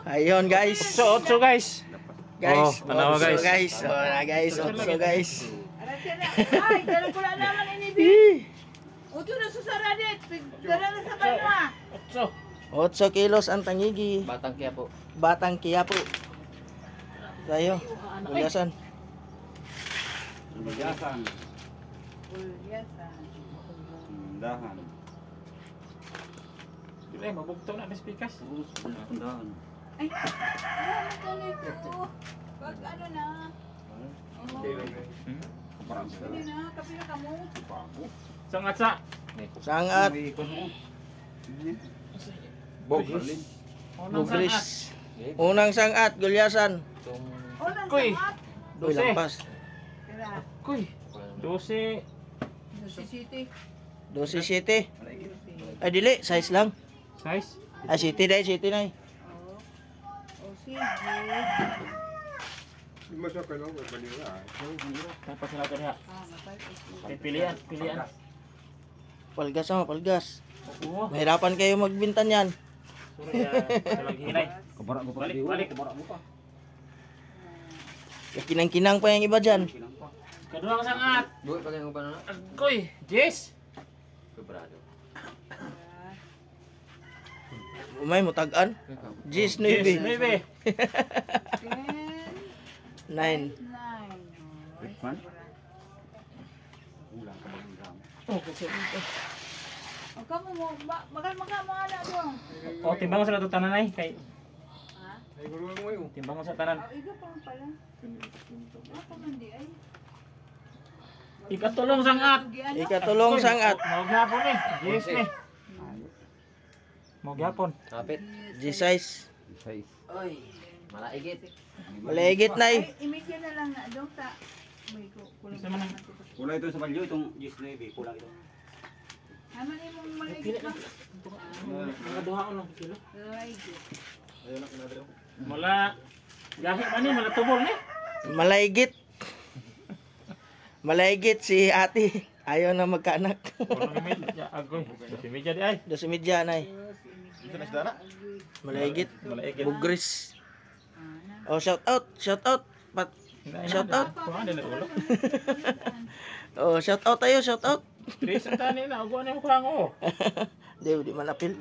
Ayun guys. Otso guys. Guys, tanawa guys. Guys, guys. Ay, dala ko lang naman inibig. Uto na susaradit. Dala na sa banwa. Otso. 8 kilos ang tangigi. Batang Quiapo. Batang Quiapo. Tayo. Gulyasan. Bigasan. Ulyasan. Dahan. Dili mabugto na mas pikas. Dahan. Ay, ano to nito? Wag ano na. Hindi na, kapila ka mo. Sangatsa. Sangat. Bogris. Bugris. Unang sangat, gulyasan. Unang Kuy. samat. Uy, lampas. Kira, Kuy. 12. City. 12 city. Ay dili, size lang. Size. Ay city dai, city nay. Oh. Oh, sige. Tapos na diha. Matay. Pilihan. Palgas mo, palgas. Oo. Mahirapan kayo magbintan yan. Sorry lagi hinay. Kabara mo pa. Balik. Kabara mo pa. Kinang-kinang pa yung iba dyan. Kaduhang sangat. Buhay pa kayo pa na. Kuy. Yes. Sobrado. Umay mo tagaan. Gis Yes, 9. 9. 9. 10, 9. Ritman. Ulang ka bang gram. Oh, kasi O kamo mo, magal mo ala dong. oh, timbang sa lato tanan ay kay Ha? timbang sa tanan. Oh, iga pa pala. Ako man di ay. Ikatulong sangat. Ikatulong sangat. Mau gyapon eh. Yes ni. Mau gyapon. Kapit. G-size. Size. Oy. Malaigit. Maligit na Ay, imigyan na lang na dong ta. May kulang. Isa man ang- Kulang ito sa balyo itong G9. Kulang ito. Haman imong maligit ba? Mga duha uno kilo. Ay, good. Mula gahi man ni mula tubol ni. Malaygit. Malaygit si ate. Ayaw na magkaanak. Kuno ni medya agoy. Si medya di ay. 12 na eh. Malaygit. Malaigit. Bugris. Oh, shout out. Shout out. Shout out. Kuha din na ulo. Oh, shout out tayo, shout out. Chris ang tani na ugo na ko hango. Di man apil.